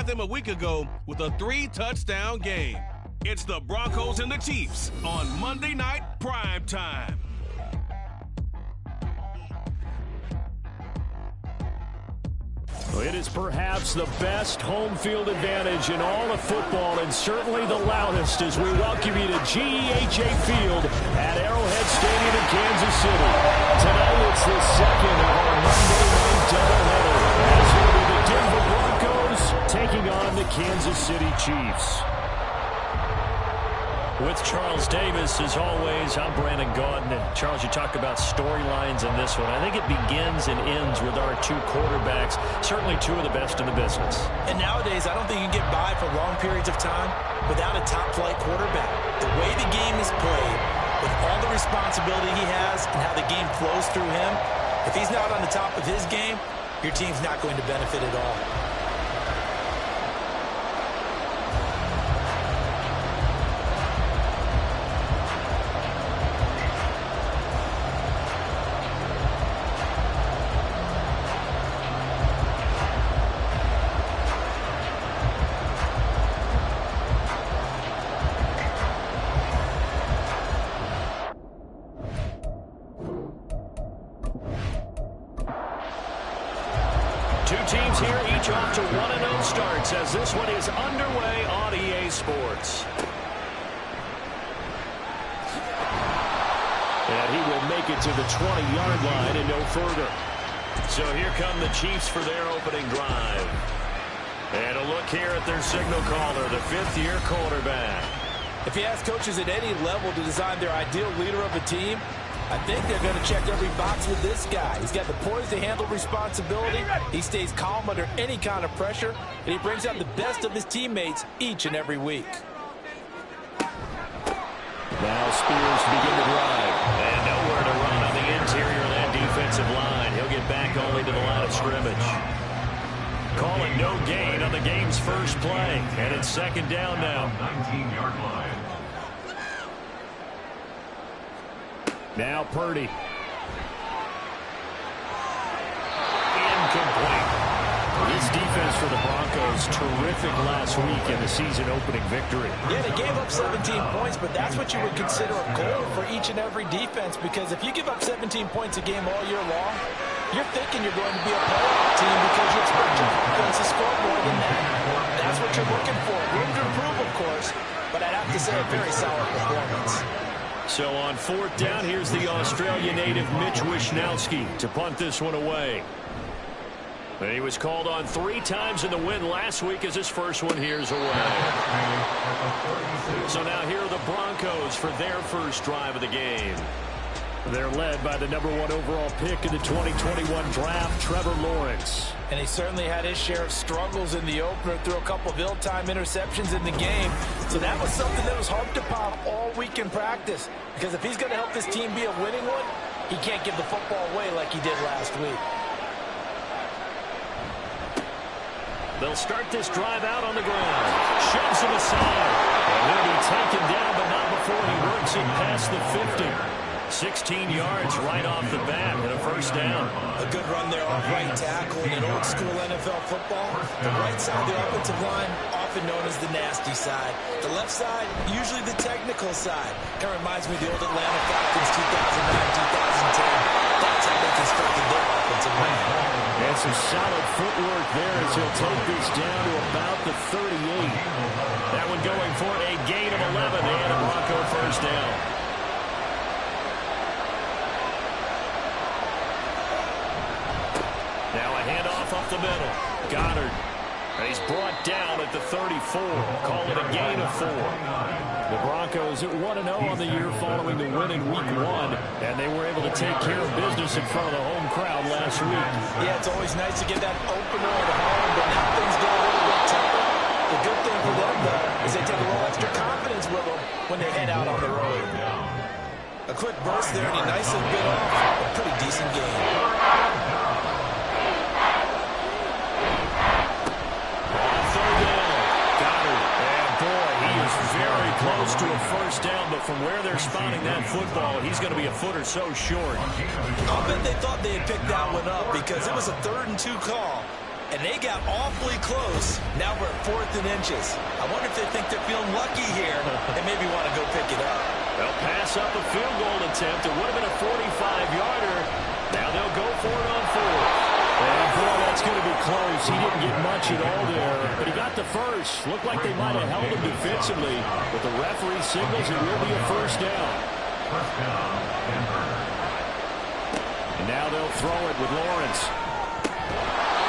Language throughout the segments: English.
surprised them a week ago with a 3-touchdown game. It's the Broncos and the Chiefs on Monday Night Prime Time. It is perhaps the best home field advantage in all of football, and certainly the loudest, as we welcome you to GEHA Field at Arrowhead Stadium in Kansas City. Tonight it's the second of our Monday night doubleheader, as will be the Denver Broncos taking on the Kansas City Chiefs. With Charles Davis, as always, I'm Brandon Gaudin. And Charles, you talk about storylines in this one. I think it begins and ends with our two quarterbacks, certainly two of the best in the business. And nowadays, I don't think you can get by for long periods of time without a top-flight quarterback. The way the game is played, with all the responsibility he has and how the game flows through him, if he's not on the top of his game, your team's not going to benefit at all. Two teams here, each off to 1-0 starts as this one is underway on EA Sports. And he will make it to the 20-yard line and no further. So here come the Chiefs for their opening drive. And a look here at their signal caller, the fifth-year quarterback. If you ask coaches at any level to design their ideal leader of a team, I think they're going to check every box with this guy. He's got the poise to handle responsibility. He stays calm under any kind of pressure, and he brings out the best of his teammates each and every week. Now Spears begin to drive. And nowhere to run on the interior of that defensive line. He'll get back only to the line of scrimmage. Calling no gain on the game's first play. And it's second down now. 19-yard line. Now Purdy. Incomplete. This defense for the Broncos, terrific last week in the season-opening victory. Yeah, they gave up 17 points, but that's what you would consider a goal for each and every defense, because if you give up 17 points a game all year long, you're thinking you're going to be a playoff team because you expect your defense to score more than that. That's what you're looking for. Room to improve, of course, but I'd have to say a very solid performance. So on fourth down, here's the Australia native Mitch Wishnowsky to punt this one away. And he was called on 3 times in the win last week as his first one here's away. So now here are the Broncos for their first drive of the game. They're led by the number 1 overall pick in the 2021 draft, Trevor Lawrence. And he certainly had his share of struggles in the opener, threw a couple of ill-timed interceptions in the game. So that was something that was harped upon all week in practice. Because if he's going to help this team be a winning one, he can't give the football away like he did last week. They'll start this drive out on the ground. Shoves him aside. And he'll be taken down, but not before he works it past the 50. 16 yards right off the bat and a first down. A good run there off right tackle in old school NFL football. The right side of the offensive line, often known as the nasty side. The left side, usually the technical side. Kind of reminds me of the old Atlanta Falcons 2009-2010. That's how they constructed their offensive line. And some solid footwork there as he'll take this down to about the 38. That one going for a gain of 11 and a Bronco first down. Now a handoff up the middle. Goddard. And he's brought down at the 34. Call it a gain of 4. The Broncos at 1-0 on the year following the win in Week 1. And they were able to take care of business in front of the home crowd last week. Yeah, it's always nice to get that opener at home, but now things get a little bit tougher. The good thing for them, though, is they take a little extra confidence with them when they head out on the road. A quick burst there, and he nicely bit off a pretty decent game. Very close to a first down, but from where they're spotting that football, he's going to be a foot or so short. I'll bet they thought they had picked that one up because it was a 3rd and 2 call. And they got awfully close. Now we're at 4th and inches. I wonder if they think they're feeling lucky here and maybe want to go pick it up. They'll pass up a field goal attempt. It would have been a 45-yarder. Now they'll go for it on 4th. And boy, that's going to be close. He didn't get much at all there, but he got the first. Looked like they might have held him defensively, but the referee signals it will be a first down. And now they'll throw it with Lawrence.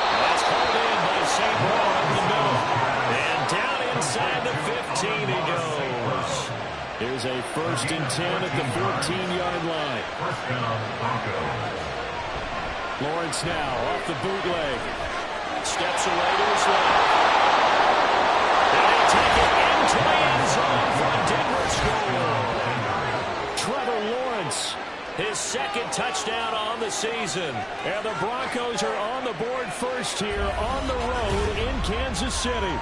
That's pulled in by St. Paul up the middle. And down inside the 15 he goes. Here's a 1st and 10 at the 14-yard line. Lawrence now off the bootleg. Steps away to his left. And he'll take it into the end zone for a Denver score. Trevor Lawrence, his 2nd touchdown on the season. And the Broncos are on the board first here on the road in Kansas City.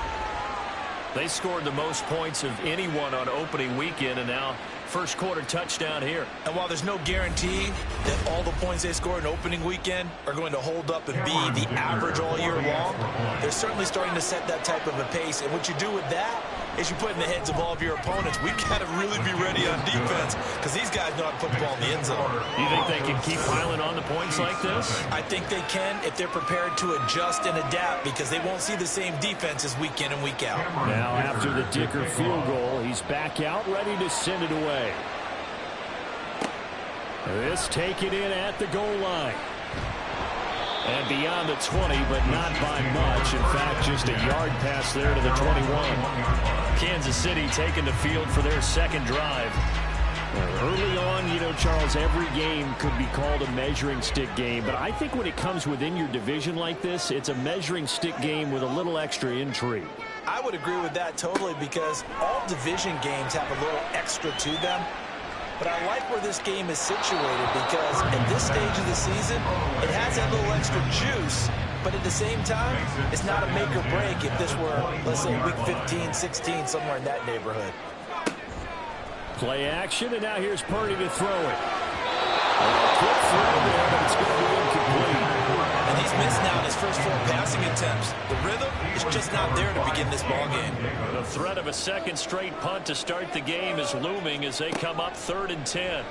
They scored the most points of anyone on opening weekend, and now first quarter touchdown here. And while there's no guarantee that all the points they score in opening weekend are going to hold up and be the average all year long, they're certainly starting to set that type of a pace. And what you do with that is you put in the heads of all of your opponents, we've got to really be ready on defense because these guys know how to put the ball in the end zone. You think they can keep piling on the points like this? I think they can if they're prepared to adjust and adapt because they won't see the same defenses week in and week out. Now after the Dicker field goal, he's back out ready to send it away. This taken in at the goal line. And beyond the 20, but not by much. In fact, just a yard pass there to the 21. Kansas City taking the field for their 2nd drive. Early on, you know, Charles, every game could be called a measuring stick game. But I think when it comes within your division like this, it's a measuring stick game with a little extra intrigue. I would agree with that totally because all division games have a little extra to them. But I like where this game is situated because at this stage of the season, it has that little extra juice. But at the same time, it's not a make or break if this were, let's say, week 15, 16, somewhere in that neighborhood. Play action, and now here's Purdy to throw it. Quick throw there, but it's going to be incomplete. And he's missed now in his first 4 passing attempts. The rhythm is just not there to begin this ball game. The threat of a 2nd straight punt to start the game is looming as they come up 3rd and 10.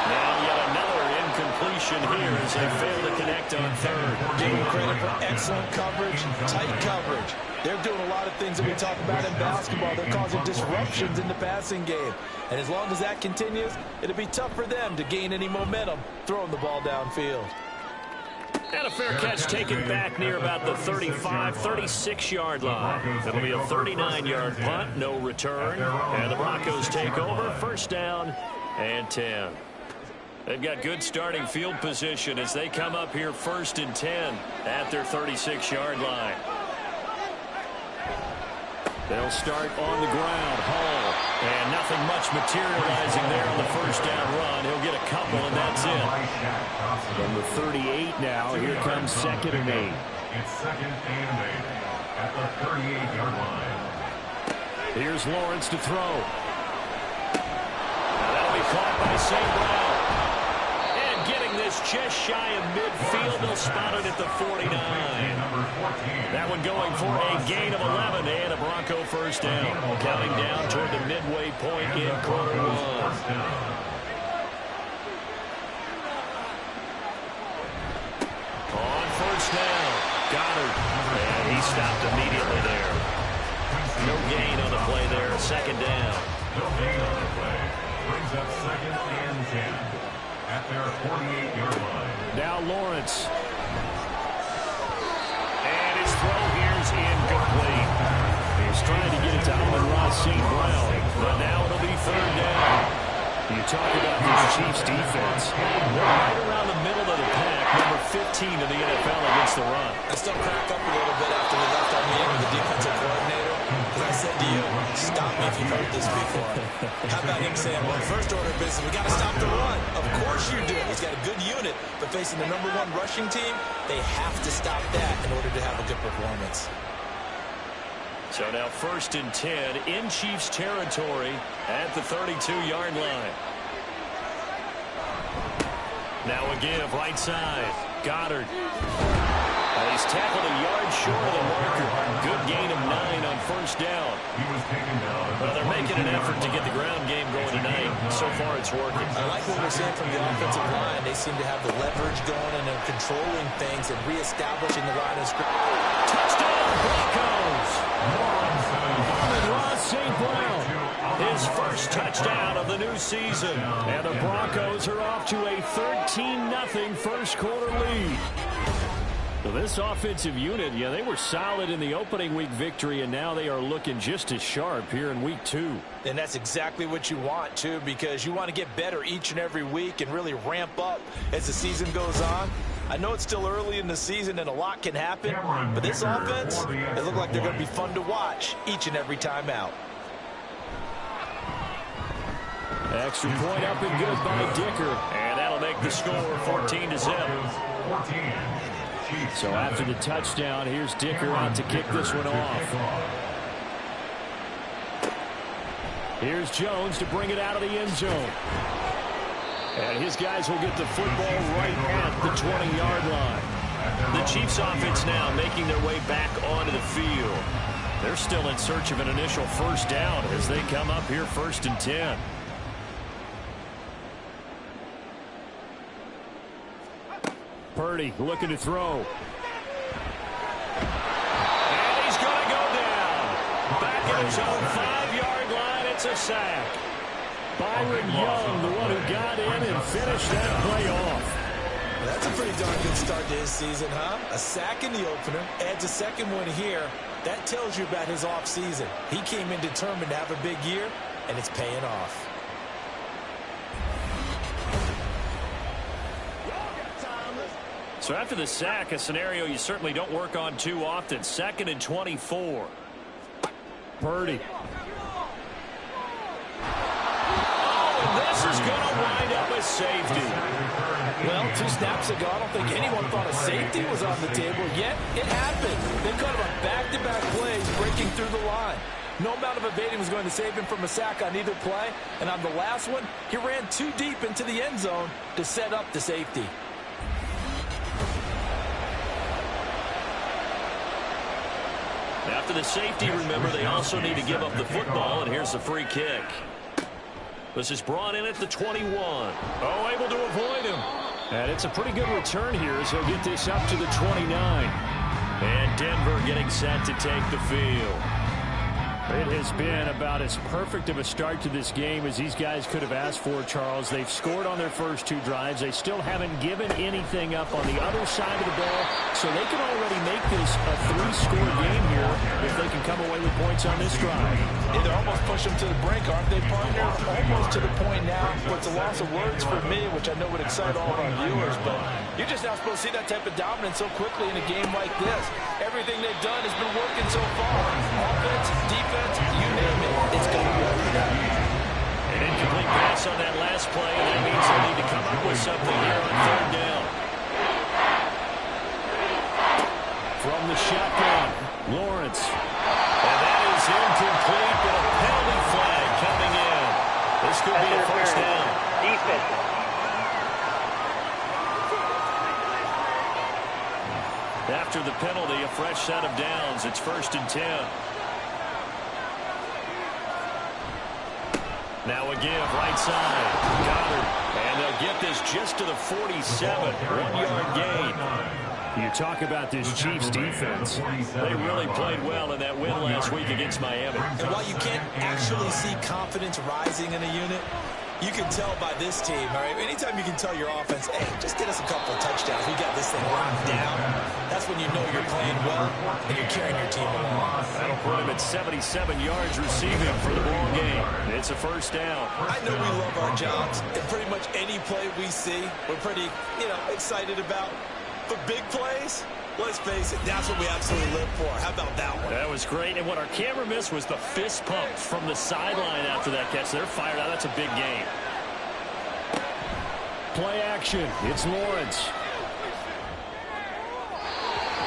Now yet another incompletion here as they fail to connect on 3rd. Give them credit for excellent coverage, tight coverage. They're doing a lot of things that we talk about in basketball. They're causing disruptions in the passing game. And as long as that continues, it'll be tough for them to gain any momentum throwing the ball downfield. And a fair catch taken back near about the 35, 36-yard line. It'll be a 39-yard punt, no return. And the Broncos take over, 1st down and 10. They've got good starting field position as they come up here 1st and 10 at their 36-yard line. They'll start on the ground. Hall. And nothing much materializing there on the 1st down run. He'll get a couple, and that's it. Number 38 now. Here comes 2nd and 8. It's 2nd and 8 at the 38-yard line. Here's Lawrence to throw. That'll be caught by St. Brown. And getting this just shy of midfield. They'll spot it at the 49. That one going for a gain of 11 and a Bronco 1st down. Counting down toward the midway point in quarter 1. On 1st down, Goddard. And he stopped immediately there. No gain on the play there, 2nd down. No gain on the play. Brings up 2nd and 10 at their 48-yard line. Now Lawrence. And his throw here's incomplete. He's trying to get it to Amon-Ra St. Brown. But now it'll be 3rd down. You talk about this Chiefs defense. They're right around the middle of the pack, number 15 in the NFL against the run. I still crack up a little bit after we left our meeting with the defensive coordinator. Because I said to you, stop me if you've heard this before. How about him saying, well, first order of business, we got to stop the run. Of course you do. He's got a good unit, but facing the #1 rushing team, they have to stop that in order to have a good performance. So now 1st and 10 in Chiefs territory at the 32-yard line. Now a give right side. Goddard. And he's tackled a yard short of the marker. Good gain of 9 on first down. Well, they're making an effort to get the ground game going tonight. So far, it's working. I like what we're seeing from the offensive line. They seem to have the leverage going and they're controlling things and reestablishing the line of scrimmage. Touchdown, Broncos! Ross St. Brown, his first touchdown of the new season. And the Broncos are off to a 13-0 first quarter lead. So this offensive unit, yeah, they were solid in the opening week victory, and now they are looking just as sharp here in week 2. And that's exactly what you want, too, because you want to get better each and every week and really ramp up as the season goes on. I know it's still early in the season and a lot can happen, but this offense, they look like they're going to be fun to watch each and every time out. Extra point up and good by Dicker, and that'll make the score 14-0. So after the touchdown, here's Dicker out to kick this one off. Here's Jones to bring it out of the end zone. And his guys will get the football right at the 20-yard line. The Chiefs offense now making their way back onto the field. They're still in search of an initial first down as they come up here 1st and 10. Purdy looking to throw. And he's going to go down. Back at his own 5-yard line, it's a sack. Byron Young, the one who got in and finished that play off. That's a pretty darn good start to his season, huh? A sack in the opener, adds a second one here. That tells you about his offseason. He came in determined to have a big year, and it's paying off. So after the sack, a scenario you certainly don't work on too often. 2nd and 24. Purdy. Oh, and this is going to wind up as safety. Well, 2 snaps ago, I don't think anyone thought a safety was on the table, yet it happened. They caught him on back-to-back plays breaking through the line. No amount of evading was going to save him from a sack on either play, and on the last one, he ran too deep into the end zone to set up the safety. After the safety, remember, they also need to give up the football, and here's the free kick. This is brought in at the 21. Oh, able to avoid him. And it's a pretty good return here as he'll get this up to the 29. And Denver getting set to take the field. It has been about as perfect of a start to this game as these guys could have asked for, Charles. They've scored on their first 2 drives. They still haven't given anything up on the other side of the ball, so they can already make this a 3-score game here if they can come away with points on this drive. Yeah, they're almost pushing them to the brink, aren't they, partner? Almost to the point now where it's a loss of words for me, which I know would excite all of our viewers, but you're just not supposed to see that type of dominance so quickly in a game like this. Everything they've done has been working so far. Offense, defense, you name it, it's going to work. An incomplete pass on that last play, and that means they'll need to come up with something here on 3rd down. From the shotgun, Lawrence. And that is incomplete, but a penalty flag coming in. This could be a first down. Defense. After the penalty, a fresh set of downs. It's 1st and 10. Now a give, right side. Goddard. And they'll get this just to the 47. 1-yard gain. You talk about this Chiefs defense. They really played well in that win last week against Miami. And while you can't actually see confidence rising in a unit, you can tell by this team, all right? Anytime you can tell your offense, hey, just get us a couple of touchdowns. We got this thing locked down. That's when you know you're playing well and you're carrying your team along. That'll put him at 77 yards receiving for the ball game. It's a first down. I know we love our jobs, and pretty much any play we see, we're pretty, excited about. But big plays, let's face it, that's what we absolutely live for. How about that one? That was great. And what our camera missed was the fist pump from the sideline after that catch. They're fired out. That's a big game. Play action. It's Lawrence.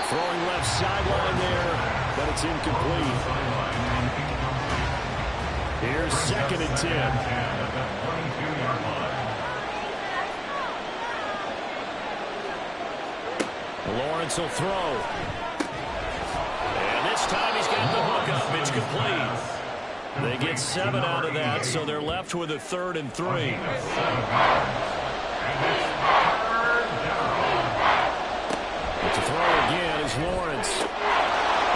Throwing left sideline there, but it's incomplete. Here's 2nd and 10. Lawrence will throw. And this time he's got the hook up. It's complete. They get 7 out of that, so they're left with a 3rd and 3. But to throw again is Lawrence. And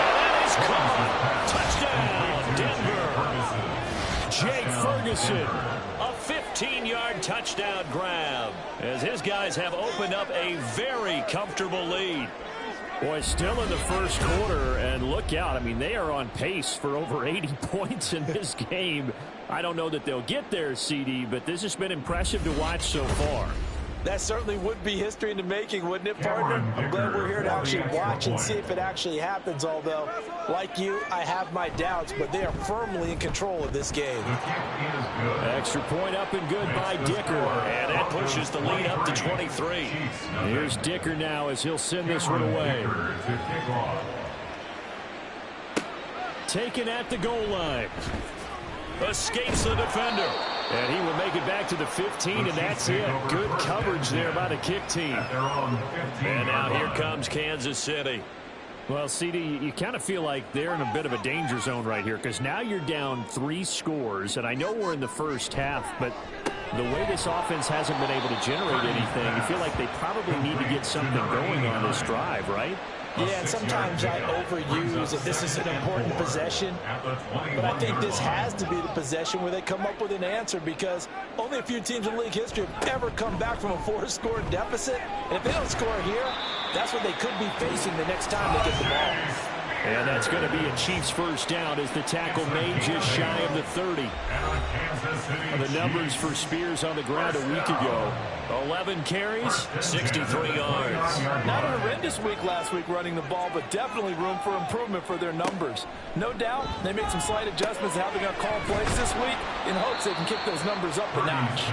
that is caught. Touchdown, Denver. Jake Ferguson. A 15-yard touchdown grab as his guys have opened up a very comfortable lead. Boy, still in the first quarter, and look out. I mean, they are on pace for over 80 points in this game. I don't know that they'll get there, CD, but this has been impressive to watch so far. That certainly would be history in the making, wouldn't it, partner? I'm glad we're here to actually watch and see if it actually happens, although, like you, I have my doubts, but they are firmly in control of this game. Extra point up and good by Dicker, and that pushes the lead up to 23. Here's Dicker now as he'll send this one away. Taken at the goal line. Escapes the defender. And he will make it back to the 15, and that's it. Good coverage there by the kick team. And now here comes Kansas City. Well, CD, you kind of feel like they're in a bit of a danger zone right here because now you're down 3 scores, and I know we're in the first half, but the way this offense hasn't been able to generate anything, you feel like they probably need to get something going on this drive, right? Yeah, and sometimes I overuse that this is an important possession, but I think this has to be the possession where they come up with an answer because only a few teams in league history have ever come back from a 4-score deficit, and if they don't score here, that's what they could be facing the next time they get the ball. And that's going to be a Chiefs first down as the tackle made just shy of the 30. The numbers for Spears on the ground a week ago. 11 carries, 63 yards. Not a horrendous week last week running the ball, but definitely room for improvement for their numbers. No doubt they made some slight adjustments to how they're going to call plays this week in hopes they can kick those numbers up a notch.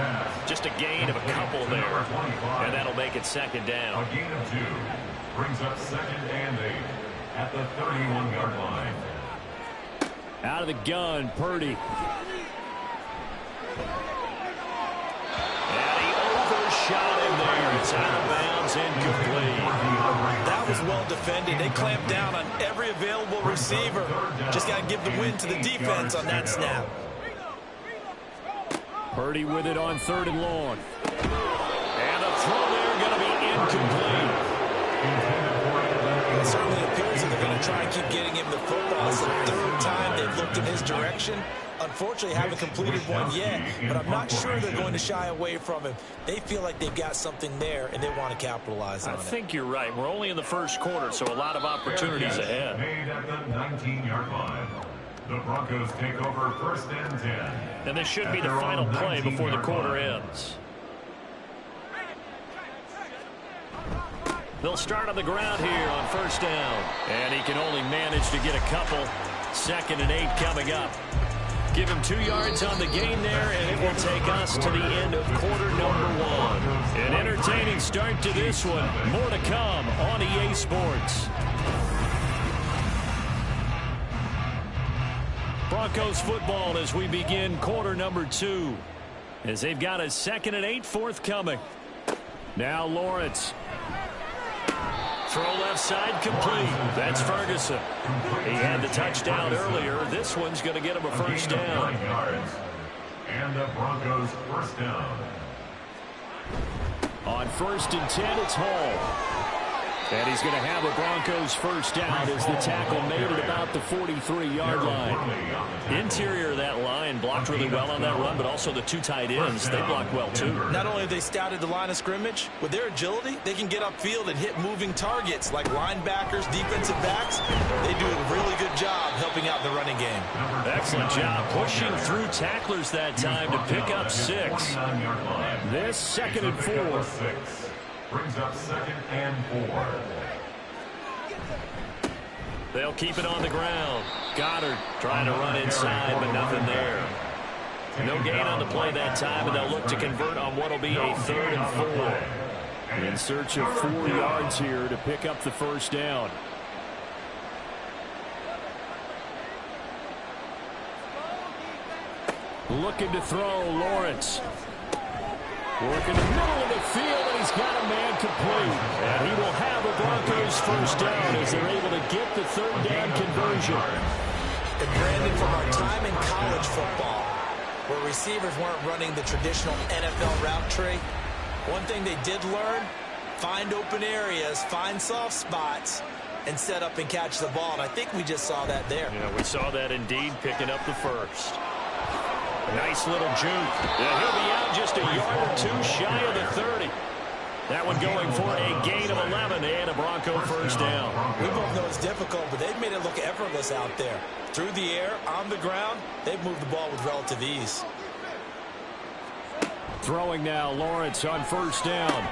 Just a gain of a couple there, and that'll make it 2nd down. A gain of 2 brings up 2nd and 8 at the 31-yard line. Out of the gun, Purdy. And he overshot him there. It's out of bounds, incomplete. That was well defended. They clamped down on every available receiver. Just got to give the win to the defense on that snap. Purdy with it on 3rd and long. And a throw there going to be incomplete. It certainly appears that they're going to try and keep getting him the football. It's the 3rd time they've looked in his direction. Unfortunately, haven't completed one yet, but I'm not sure they're going to shy away from him. They feel like they've got something there, and they want to capitalize on it. I think you're right. We're only in the first quarter, so a lot of opportunities ahead. Made at the 19-yard line. The Broncos take over 1st and 10. And this should be the final play before the quarter ends. They'll start on the ground here on 1st down. And he can only manage to get a couple. 2nd and 8 coming up. Give him 2 yards on the gain there, and it will take us to the end of quarter number 1. An entertaining start to this one. More to come on EA Sports. Broncos football as we begin quarter number 2. As they've got a 2nd and 8 forthcoming. Now Lawrence. Throw left side complete. That's Ferguson. He had the touchdown earlier. This one's going to get him a first down. And the Broncos first down. On 1st and 10, it's Hall. And he's going to have a Broncos first down as the tackle made at about the 43-yard line. Interior of that line blocked really well on that run, but also the 2 tight ends, they blocked well too. Not only have they scouted the line of scrimmage, with their agility, they can get upfield and hit moving targets like linebackers, defensive backs. They do a really good job helping out the running game. Excellent job pushing through tacklers that time to pick up 6. This 2nd and 4. Brings up 2nd and 4. They'll keep it on the ground. Goddard trying to run inside, but nothing there. No gain on the play that time, and they'll look to convert on what will be a 3rd and 4. In search of 4 yards here to pick up the first down. Looking to throw, Lawrence. Working the middle of the field, and he's got a man complete. And he will have the Broncos first down as they're able to get the third down conversion. And Brandon, from our time in college football, where receivers weren't running the traditional NFL route tree, one thing they did learn, find open areas, find soft spots, and set up and catch the ball. And I think we just saw that there. Yeah, we saw that indeed, picking up the first. Nice little juke. Yeah, he'll be out just a yard or two shy of the 30. That one going for a gain of 11 and a Bronco first down. We both know it's difficult, but they've made it look effortless out there. Through the air, on the ground, they've moved the ball with relative ease. Throwing now, Lawrence on first down.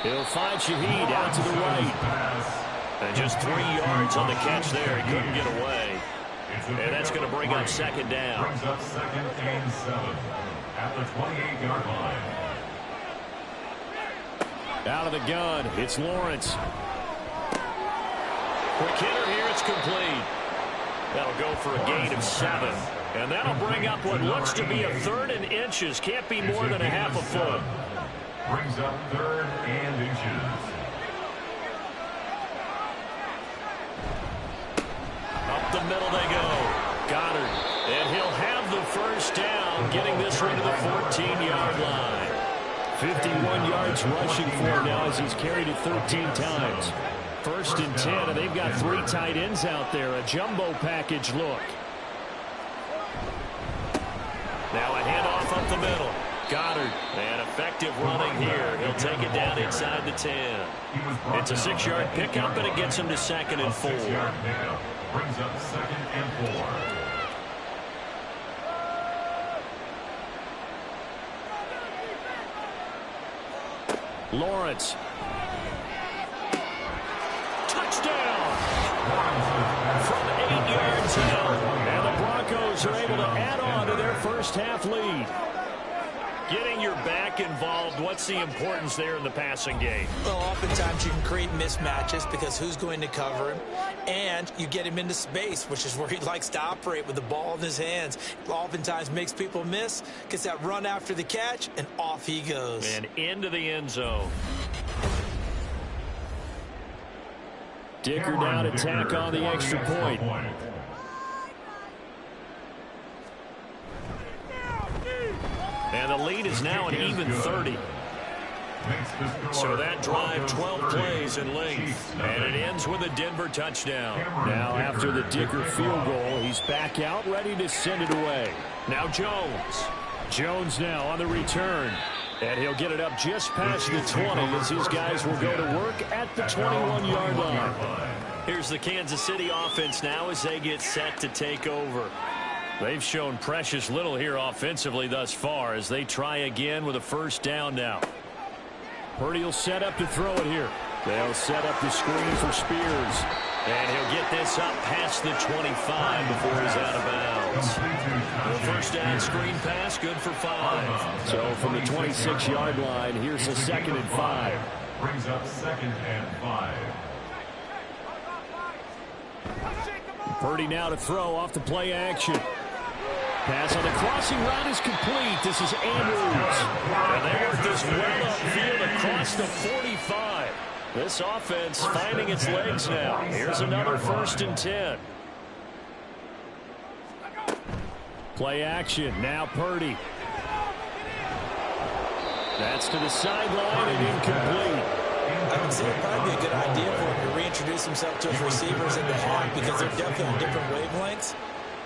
He'll find Shaheed out to the right. And just 3 yards on the catch there. He couldn't get away. And that's going to bring up second down. Brings up second and 7 at the 28-yard line. Out of the gun, it's Lawrence. Quick hitter here, it's complete. That'll go for a gain of 7. And that'll bring up what looks to be a third and inches. Can't be more than a half a foot. Brings up third and inches. Up the middle they go. Goddard. And he'll have the first down, getting this one to the 14-yard line. 51 yards rushing for him now as he's carried it 13 times. First and 10, and they've got 3 tight ends out there. A jumbo package look. Now a handoff up the middle. Goddard. And effective running here. He'll take it down inside the 10. It's a 6-yard pickup, and it gets him to second and 4. Brings up second and 4. Lawrence. Touchdown! From 8 yards out. And the Broncos are able to add on to their first half lead. Getting your back involved, what's the importance there in the passing game? Well, oftentimes you can create mismatches because who's going to cover him, and you get him into space, which is where he likes to operate with the ball in his hands. Oftentimes makes people miss, gets that run after the catch, and off he goes. And into the end zone. Dicker down to tack on the extra point. And the lead is now an even 30. So that drive, 12 plays in length. And it ends with a Denver touchdown. Now after the Dicker field goal, he's back out, ready to send it away. Now Jones. Jones now on the return. And he'll get it up just past the 20 as his guys will go to work at the 21-yard line. Here's the Kansas City offense now as they get set to take over. They've shown precious little here offensively thus far as they try again with a first down now. Purdy will set up to throw it here. They'll set up the screen for Spears. And he'll get this up past the 25 before he's out of bounds. The first down screen pass, good for 5. So from the 26-yard line, here's the 2nd and 5. Brings up 2nd and 5. Purdy now to throw off the play action. Pass on the crossing route is complete. This is Andrews. And they work this well upfield across the 45. This offense finding its legs now. Here's another 1st and 10. Play action. Now Purdy. That's to the sideline and incomplete. I would say it'd probably be a good idea for him to reintroduce himself to his receivers in the half because they're definitely on different wavelengths.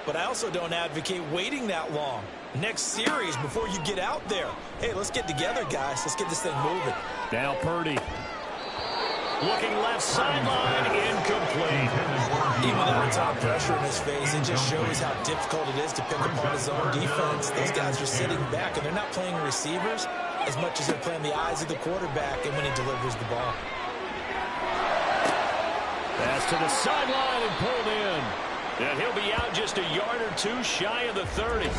But I also don't advocate waiting that long. Next series before you get out there. Hey, let's get together, guys. Let's get this thing moving. Now Purdy. Looking left sideline, incomplete. Even without top pressure in his face, it just shows how difficult it is to pick apart his own defense. Those guys are sitting back, and they're not playing receivers as much as they're playing the eyes of the quarterback and when he delivers the ball. Pass to the sideline and pulled in. And he'll be out just a yard or two shy of the 30.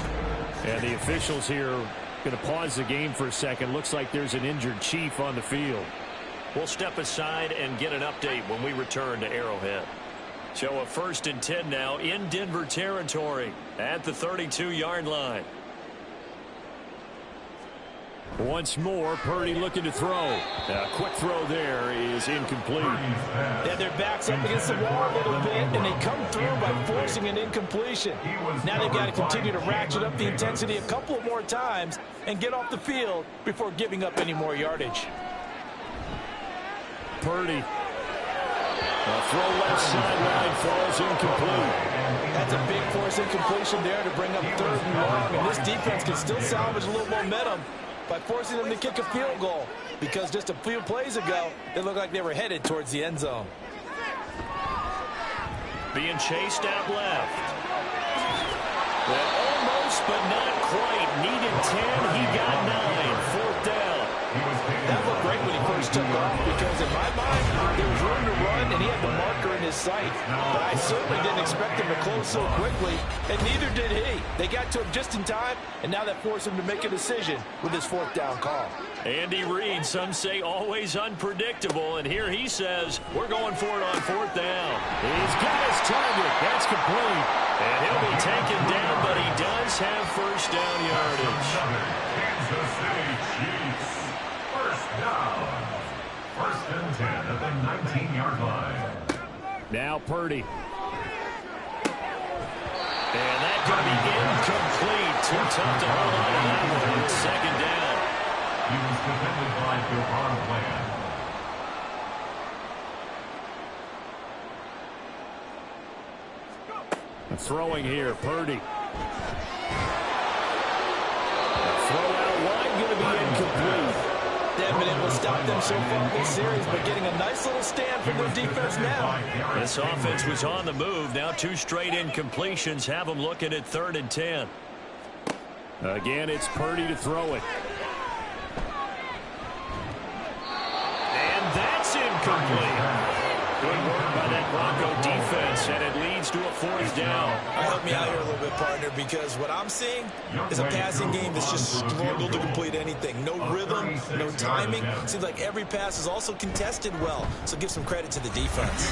And the officials here are going to pause the game for a second. Looks like there's an injured Chief on the field. We'll step aside and get an update when we return to Arrowhead. So a 1st and 10 now in Denver territory at the 32-yard line. Once more, Purdy looking to throw. A quick throw there is incomplete. Yeah, their back's up against the wall a little bit, and they come through by forcing an incompletion. Now they've got to continue to ratchet up the intensity a couple more times and get off the field before giving up any more yardage. Purdy. A throw left sideline falls incomplete. That's a big force incompletion there to bring up 3rd and long, and this defense can still salvage a little momentum by forcing them to kick a field goal, because just a few plays ago, it looked like they were headed towards the end zone. Being chased out left. Well, almost, but not quite. Needed 10, he got 9. 4th down. That looked great when he first took off, because in my mind, there was room to run, and he had the marker in his sight. But I certainly didn't expect him to close so quickly, and neither did he. They got to him just in time, and now that forced him to make a decision with his 4th down call. Andy Reid, some say always unpredictable, and here he says, we're going for it on 4th down. He's got his target. That's complete. And he'll be taken down, but he does have 1st down yardage. Kansas City Chiefs. 1st down. 1st and 10 at the 19-yard line. Now Purdy. And that could be incomplete. Too tough to hold on to that one. 2nd down. He was defended by Devon Bland. Throwing here, Purdy. Throw out wide, going to be incomplete. They haven't been able to stop them so far this series, but getting a nice little stand from their defense now. This offense was on the move. Now 2 straight incompletions have them looking at 3rd and 10. Again, it's Purdy to throw it. And that's incomplete. Good work by that Bronco defense, and it leads to a 4th down. Help me out here a little bit, partner, because what I'm seeing is a passing game that's just struggled to complete anything. No rhythm, no timing. Seems like every pass is also contested well, so give some credit to the defense.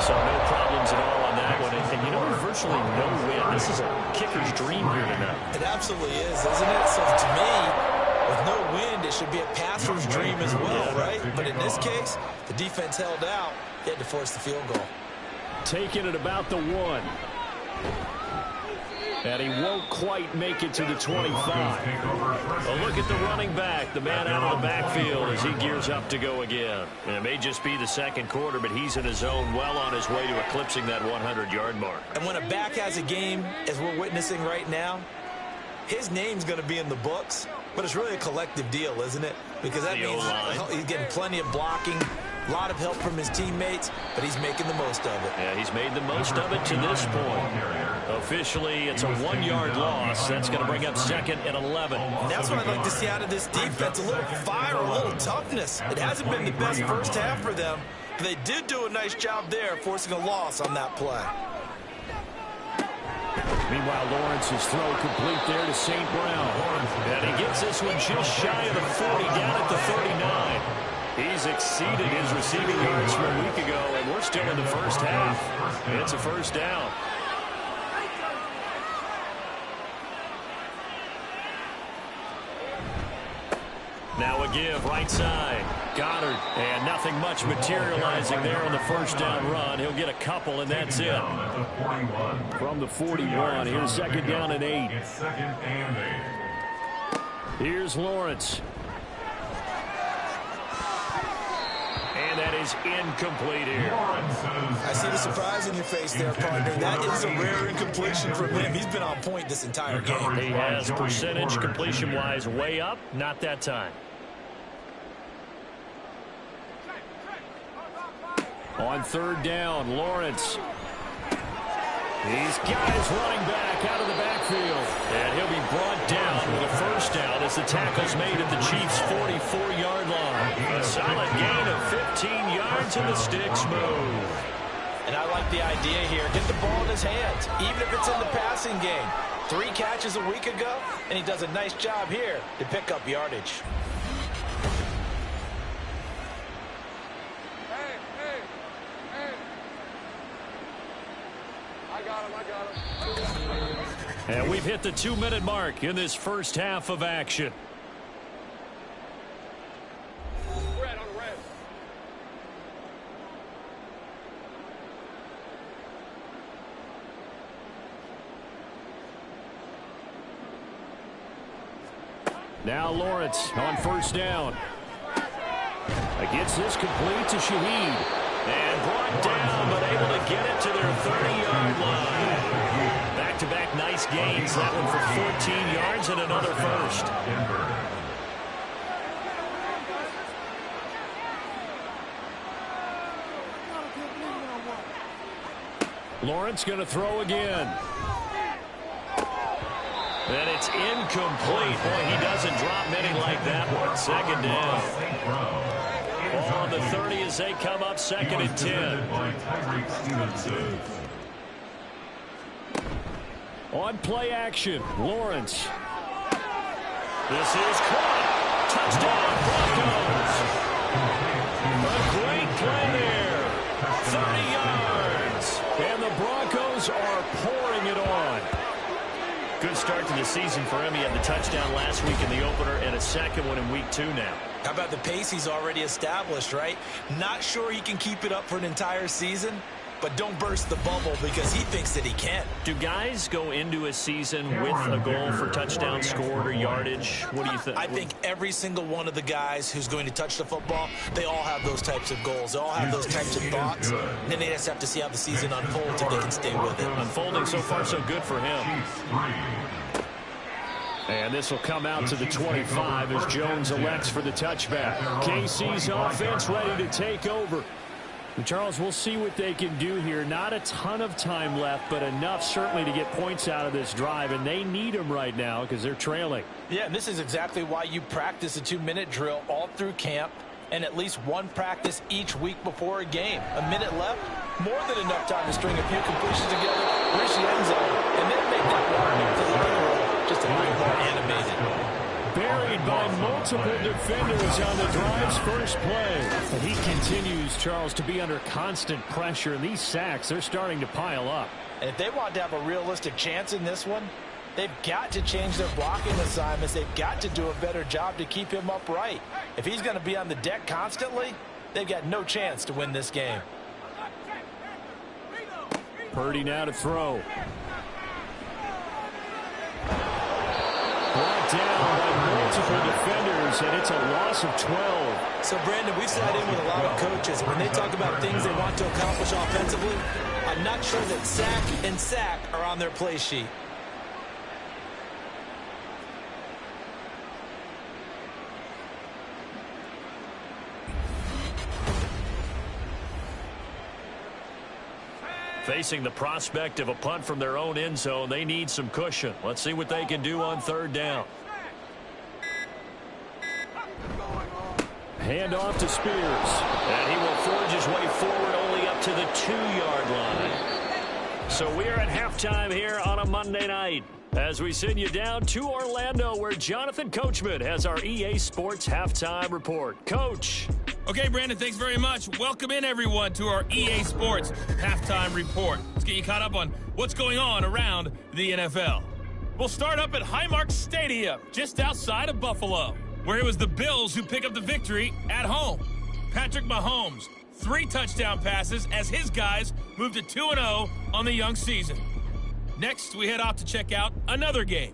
So no problems at all on that one. And you know, virtually no win. This is a kicker's dream here tonight. It absolutely is, isn't it? So to me, with no wind, it should be a passer's dream as well, right? But in this case, the defense held out. They had to force the field goal. Taking it about the 1. And he won't quite make it to the 25. A look at the running back, the man out of the backfield as he gears up to go again. And it may just be the 2nd quarter, but he's in his zone, well on his way to eclipsing that 100-yard mark. And when a back has a game, as we're witnessing right now, his name's going to be in the books. But it's really a collective deal, isn't it? Because that means he's getting plenty of blocking, a lot of help from his teammates, but he's making the most of it. Yeah, he's made the most of it to this point. Officially, it's a 1-yard loss. That's going to bring up 2nd and 11. And that's what I'd like to see out of this defense, a little fire, a little toughness. It hasn't been the best first half for them, but they did do a nice job there, forcing a loss on that play. Meanwhile, Lawrence's throw complete there to St. Brown. And he gets this one just shy of the 40, down at the 39. He's exceeded his receiving yards from a week ago, and we're still in the first half. It's a 1st down. Now a give, right side. Goddard, and nothing much materializing there on the 1st down run. He'll get a couple, and that's it. From the 41, here's 2nd down and 8. It's 2nd and 8. Here's Lawrence. And that is incomplete here. I see the surprise in your face there, partner. That is a rare incompletion from him. He's been on point this entire game. He has percentage completion-wise way up, not that time. On 3rd down, Lawrence. He's got his running back out of the backfield. And he'll be brought down with a 1st down as the tackle's made at the Chiefs' 44-yard line. A solid gain of 15 yards and the sticks move. And I like the idea here. Get the ball in his hands, even if it's in the passing game. 3 catches a week ago, and he does a nice job here to pick up yardage. And we've hit the 2-minute mark in this first half of action. Now Lawrence on first down. Gets this complete to Shaheed. And brought down, but able to get it to their 30-yard line. Back-to-back nice gains. That one for 14 yards and another first. Lawrence going to throw again. And it's incomplete. Boy, he doesn't drop many like that one. Second down. Ball on the 30 as they come up second and 10. On play action, Lawrence. This is caught. Touchdown, Broncos. A great play there. 30 yards. And the Broncos are pouring it on. Good start to the season for him. He had the touchdown last week in the opener and a second one in week 2 now. How about the pace he's already established, right? Not sure he can keep it up for an entire season, but don't burst the bubble because he thinks that he can. Do guys go into a season with a goal for touchdown scored or yardage? What do you think? I think every single one of the guys who's going to touch the football, they all have those types of goals. They all have those types of thoughts. And then they just have to see how the season unfolds if they can stay with it. Unfolding so far so good for him. And this will come out to the 25 as Jones elects for the touchback. KC's offense ready to take over. And Charles, we'll see what they can do here. Not a ton of time left, but enough certainly to get points out of this drive. And they need them right now because they're trailing. Yeah, and this is exactly why you practice a 2-minute drill all through camp and at least one practice each week before a game. A minute left, more than enough time to string a few completions together, reach the end zone, and then make that walk into the line roll just a little more animated. Buried by multiple defenders on the drive's first play. And he continues, Charles, to be under constant pressure. And these sacks, they're starting to pile up. And if they want to have a realistic chance in this one, they've got to change their blocking assignments. They've got to do a better job to keep him upright. If he's going to be on the deck constantly, they've got no chance to win this game. Purdy now to throw. Brought down by multiple defenders, and it's a loss of 12. So, Brandon, we've sat in with a lot of coaches. When they talk about things they want to accomplish offensively, I'm not sure that sack and sack are on their play sheet. Facing the prospect of a punt from their own end zone, they need some cushion. Let's see what they can do on third down. Hand off to Spears. And he will forge his way forward only up to the 2-yard line. So we are at halftime here on a Monday night as we send you down to Orlando where Jonathan Coachman has our EA Sports Halftime Report. Coach. Okay, Brandon, thanks very much. Welcome in, everyone, to our EA Sports Halftime Report. Let's get you caught up on what's going on around the NFL. We'll start up at Highmark Stadium, just outside of Buffalo, where it was the Bills who pick up the victory at home. Patrick Mahomes, 3 touchdown passes as his guys moved to 2-0 on the young season. Next, we head off to check out another game.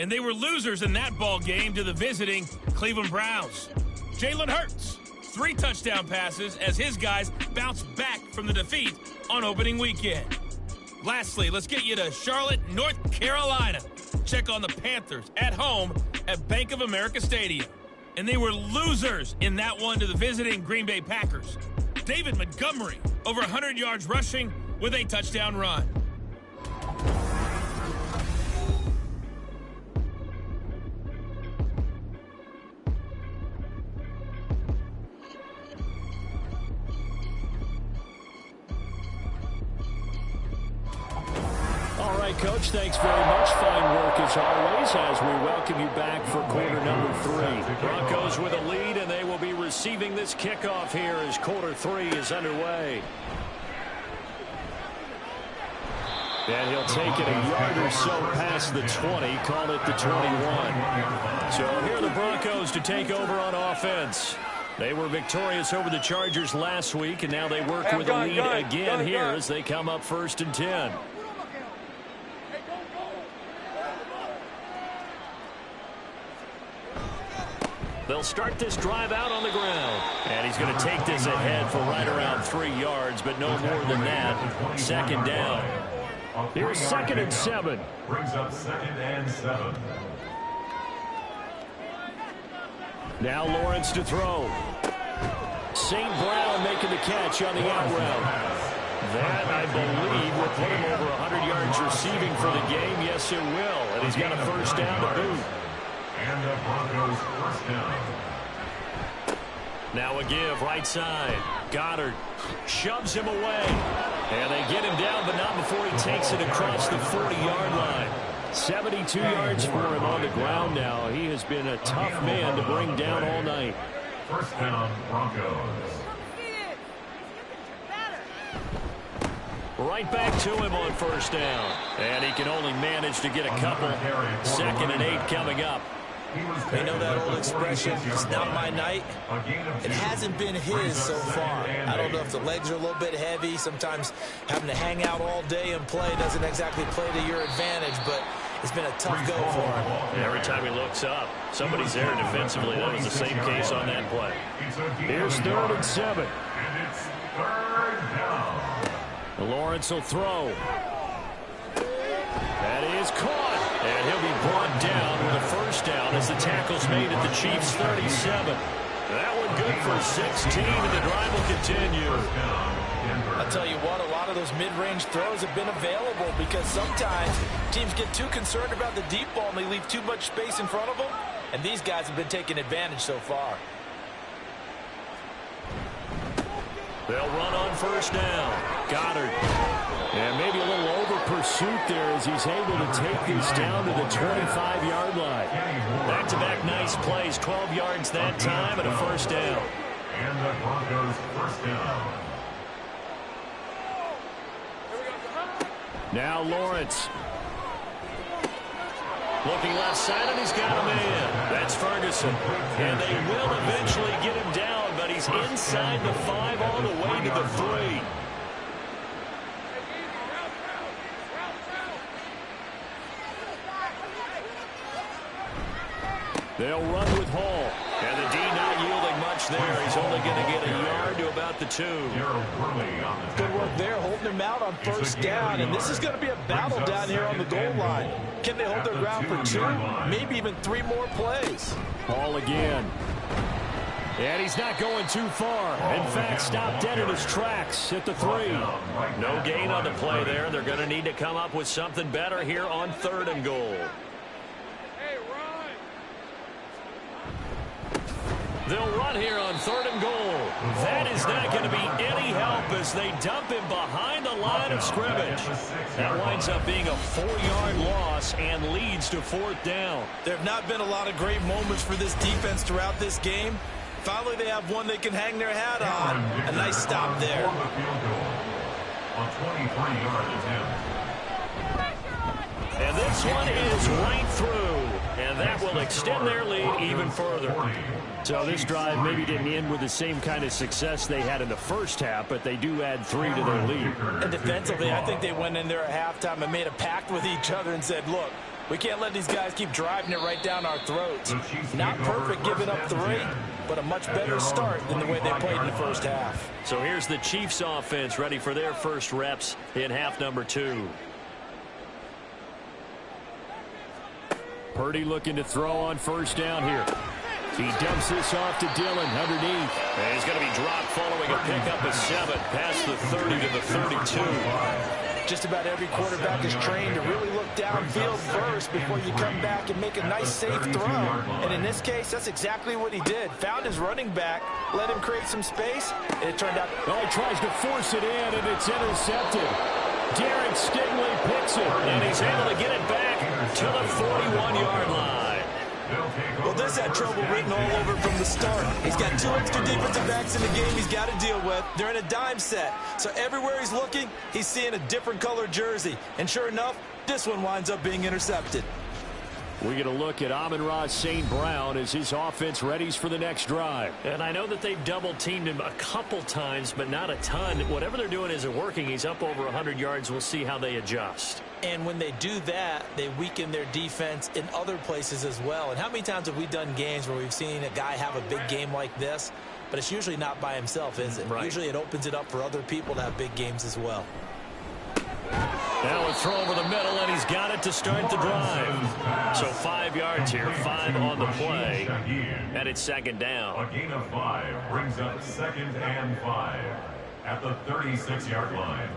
And they were losers in that ball game to the visiting Cleveland Browns. Jalen Hurts, 3 touchdown passes as his guys bounced back from the defeat on opening weekend. Lastly, let's get you to Charlotte, North Carolina. Check on the Panthers at home at Bank of America Stadium. And they were losers in that one to the visiting Green Bay Packers. David Montgomery, over 100 yards rushing with a touchdown run. All right, Coach, thanks very much. Fine work as always as we welcome you back for quarter number 3. Broncos with a lead, and they will be receiving this kickoff here as quarter 3 is underway. And he'll take it a yard or so past the 20, call it the 21. So here are the Broncos to take over on offense. They were victorious over the Chargers last week, and now they work with a lead again here as they come up 1st and 10. They'll start this drive out on the ground. And he's going to take this ahead for right around 3 yards, but no more than that. Second down. Here's 2nd and 7. Brings up 2nd and 7. Now Lawrence to throw. St. Brown making the catch on the out route. That, I believe, will put him over 100 yards receiving for the game. Yes, it will. And he's got a first down to boot. And the Broncos first down. Now a give, right side. Goddard shoves him away. And they get him down, but not before he takes it across the 40-yard line. 72 yards for him on the ground now. He has been a tough man to bring down all night. First down, Broncos. Right back to him on first down. And he can only manage to get a couple. 2nd and 8 coming up. They know that old expression, it's not my night. It hasn't been his so far. I don't know if the legs are a little bit heavy. Sometimes having to hang out all day and play doesn't exactly play to your advantage, but it's been a tough go for him. Every time he looks up, somebody's there defensively. That was the same case on that play. Here's 3rd and 7. And it's 3rd down. Lawrence will throw. That is caught. And he'll be brought down with a first down as the tackle's made at the Chiefs' 37. That one good for 16, and the drive will continue. I'll tell you what, a lot of those mid-range throws have been available because sometimes teams get too concerned about the deep ball and they leave too much space in front of them, and these guys have been taking advantage so far. They'll run on first down. Goddard. And maybe a little over-pursuit there as he's able to take this down to the 25-yard line. Back-to-back nice plays, 12 yards that time and a first down. And the Broncos first down. Now Lawrence. Looking left side, and he's got a man. That's Ferguson. And they will eventually get him down, but he's inside the 5 all the way to the 3. They'll run with Hall. And the D not yielding much there. He's only going to get a yard to about the 2. Good work there, holding him out on first down. And this is going to be a battle down here on the goal line. Can they hold their ground for 2, maybe even 3 more plays? Hall again. And he's not going too far. In fact, stopped dead in his tracks at the 3. No gain on the play there. They're going to need to come up with something better here on 3rd and goal. They'll run here on 3rd and goal. That is not going to be any help as they dump him behind the line of scrimmage. That winds up being a 4-yard loss and leads to 4th down. There have not been a lot of great moments for this defense throughout this game. Finally, they have one they can hang their hat on. A nice stop there. On 23-yard attempt. And this one is right through. And that will extend their lead even further. So this drive maybe didn't end with the same kind of success they had in the first half, but they do add 3 to their lead. And defensively, I think they went in there at halftime and made a pact with each other and said, look, we can't let these guys keep driving it right down our throats. Not perfect giving up 3, but a much better start than the way they played in the first half. So here's the Chiefs offense ready for their first reps in half number 2. Purdy looking to throw on first down here. He dumps this off to Dillon underneath. And he's going to be dropped following a pickup of 7 past the 30 to the 32. Just about every quarterback is trained to really look downfield first before you come back and make a nice, safe throw. And in this case, that's exactly what he did. Found his running back, let him create some space, and it turned out... Oh, he tries to force it in, and it's intercepted. Derek Stingley picks it, and he's able to get it back to the 41-yard line. Well, this had trouble written all over from the start. He's got 2 extra defensive backs in the game he's got to deal with. They're in a dime set. So everywhere he's looking, he's seeing a different color jersey. And sure enough, this one winds up being intercepted. We get a look at Amon-Ra St. Brown as his offense readies for the next drive. And I know that they've double-teamed him a couple times, but not a ton. Whatever they're doing isn't working. He's up over 100 yards. We'll see how they adjust. And when they do that, they weaken their defense in other places as well. And how many times have we done games where we've seen a guy have a big game like this, but it's usually not by himself, is it? Right. Usually it opens it up for other people to have big games as well. Now a throw over the middle, and he's got it to start the drive. So 5 yards here, 5 on the play, and it's second down. A gain of 5 brings up 2nd and 5 at the 36-yard line.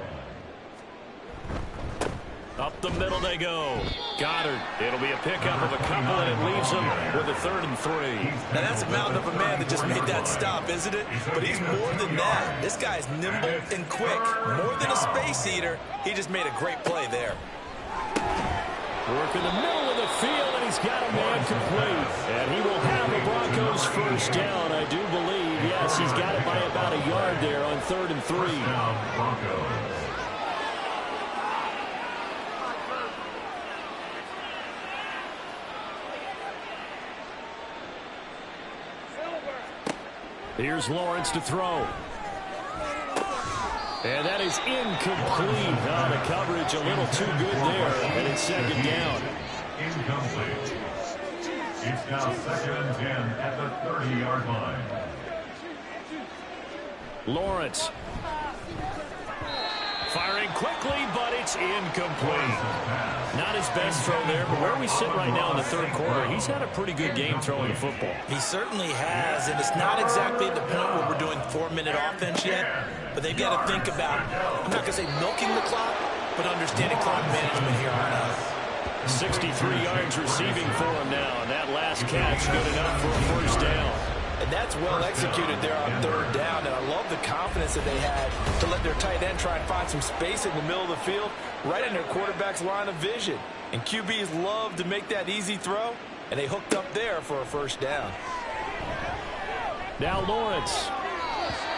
Up the middle they go. Goddard. It'll be a pickup of a couple, and it leaves him with a 3rd and 3. Now that's a mountain of a man that just made that stop, isn't it? But he's more than that. This guy's nimble and quick. More than a space eater. He just made a great play there. Work in the middle of the field, and he's got a man complete. And he will have the Broncos first down, I do believe. Yes, he's got it by about a yard there on 3rd and 3. Down Broncos. Here's Lawrence to throw. And that is incomplete. Oh, the coverage a little too good there. And it's second down. Incomplete. It's now 2nd and 10 at the 30-yard line. Lawrence. Firing quickly, but it's incomplete. Not his best throw there, but where we sit right now in the 3rd quarter, he's had a pretty good game throwing the football. He certainly has, and it's not exactly at the point where we're doing 4-minute offense yet, but they've got to think about, I'm not going to say milking the clock, but understanding clock management here on out. 63 yards receiving for him now, and that last catch good enough for a first down. And that's well executed there on 3rd down, and I love the confidence that they had to let their tight end try and find some space in the middle of the field, right in their quarterback's line of vision. And QBs love to make that easy throw, and they hooked up there for a first down. Now Lawrence.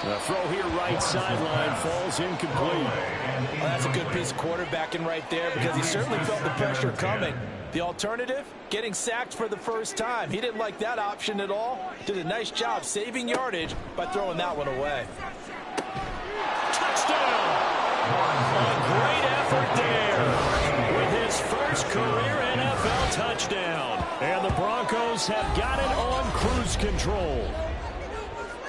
The throw here right sideline falls incomplete. Well, that's a good piece of quarterbacking right there because he certainly felt the pressure coming. The alternative, getting sacked for the first time. He didn't like that option at all. Did a nice job saving yardage by throwing that one away. Touchdown! A great effort there with his first career NFL touchdown. And the Broncos have got it on cruise control.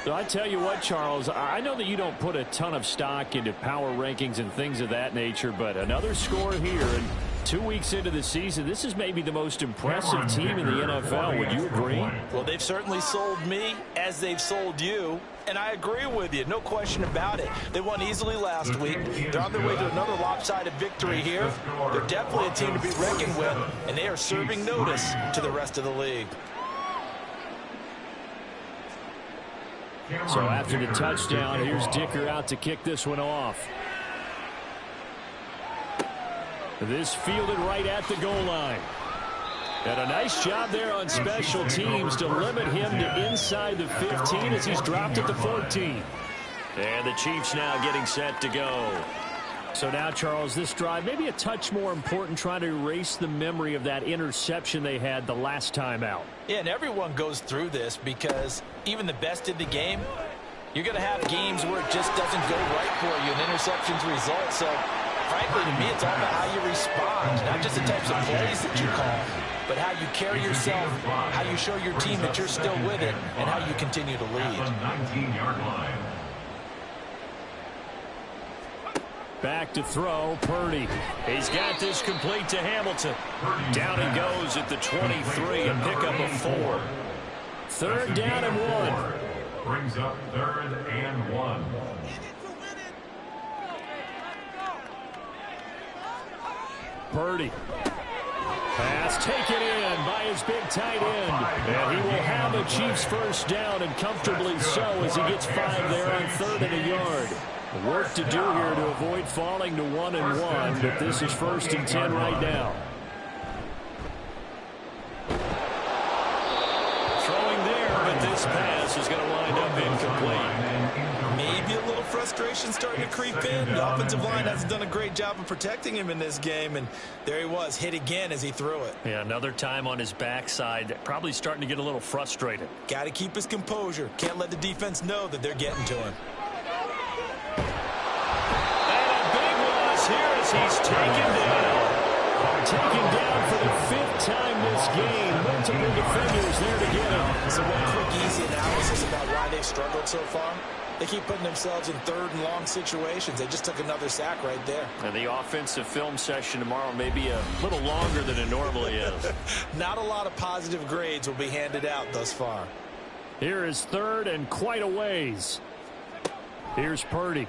So I tell you what, Charles, I know that you don't put a ton of stock into power rankings and things of that nature, but another score here, and 2 weeks into the season, this is maybe the most impressive team in the NFL. Would you agree? Well, they've certainly sold me as they've sold you, and I agree with you, no question about it. They won easily last week. They're on their way to another lopsided victory here. They're definitely a team to be reckoned with, and they are serving notice to the rest of the league. So after the touchdown, here's Dicker out to kick this one off. This fielded right at the goal line. And a nice job there on special teams to limit him to inside the 15 as he's dropped at the 14. And the Chiefs now getting set to go. So now, Charles, this drive maybe a touch more important, trying to erase the memory of that interception they had the last time out. Yeah, and everyone goes through this because even the best in the game, you're going to have games where it just doesn't go right for you and interceptions result. So, frankly, to me, it's all about how you respond, not just the types of plays that you call, but how you carry yourself, how you show your team that you're still with it, and how you continue to lead. At the 19-yard line. Back to throw, Purdy. He's got this complete to Hamilton. Down he goes at the 23, a pickup of 4. 3rd down and 1. Brings up 3rd and 1. Purdy. Pass taken in by his big tight end. And he will have a Chiefs first down, and comfortably so, as he gets 5 there on 3rd and a yard. Work to do here to avoid falling to 1 and 1, but this is 1st and 10 right now. Throwing there, but this pass is going to wind up incomplete. Maybe a little frustration starting to creep in. The offensive line hasn't done a great job of protecting him in this game, and there he was, hit again as he threw it. Yeah, another time on his backside, probably starting to get a little frustrated. Got to keep his composure. Can't let the defense know that they're getting to him. Here as he's taken down. fifth time this game. Multiple defenders there to get him. So one quick, easy analysis about why they've struggled so far. They keep putting themselves in third and long situations. They just took another sack right there. And the offensive film session tomorrow may be a little longer than it normally is. Not a lot of positive grades will be handed out thus far. Here is third and quite a ways. Here's Purdy.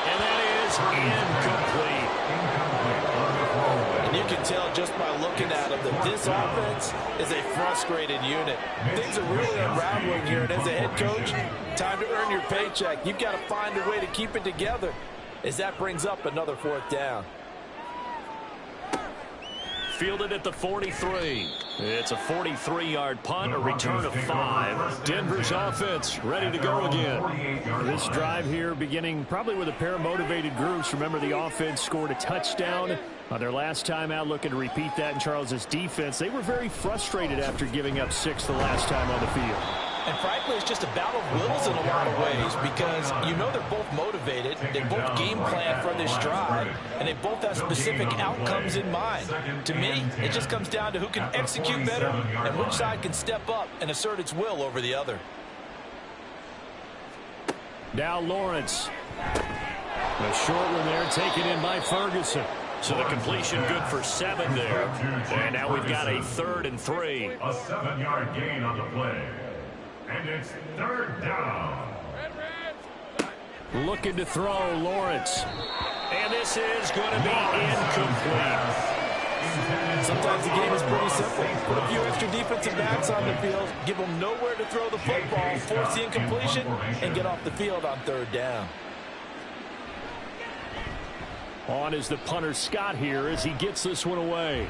And that is incomplete. And you can tell just by looking at them that this offense is a frustrated unit. Things are really unraveling here, and as a head coach, time to earn your paycheck. You've got to find a way to keep it together as that brings up another fourth down. Fielded at the 43. It's a 43-yard punt, a return of 5. Denver's offense ready to go again. This drive here beginning probably with a pair of motivated groups. Remember, the offense scored a touchdown on their last time out, looking to repeat that in Charles's defense. They were very frustrated after giving up 6 the last time on the field. And frankly, it's just a battle of wills in a lot of ways because you know they're both motivated, they both game plan for this drive, and they both have specific outcomes in mind. To me, it just comes down to who can execute better and which side can step up and assert its will over the other. Now Lawrence. A short one there taken in by Ferguson. So the completion good for 7 there. And now we've got a 3rd and 3. A 7-yard gain on the play. And it's 3rd down. Looking to throw, Lawrence. And this is going to be incomplete. Sometimes the game is pretty simple. Put a few extra defensive backs on the field, give them nowhere to throw the football, force the incompletion, and get off the field on 3rd down. On is the punter Scott here as he gets this one away.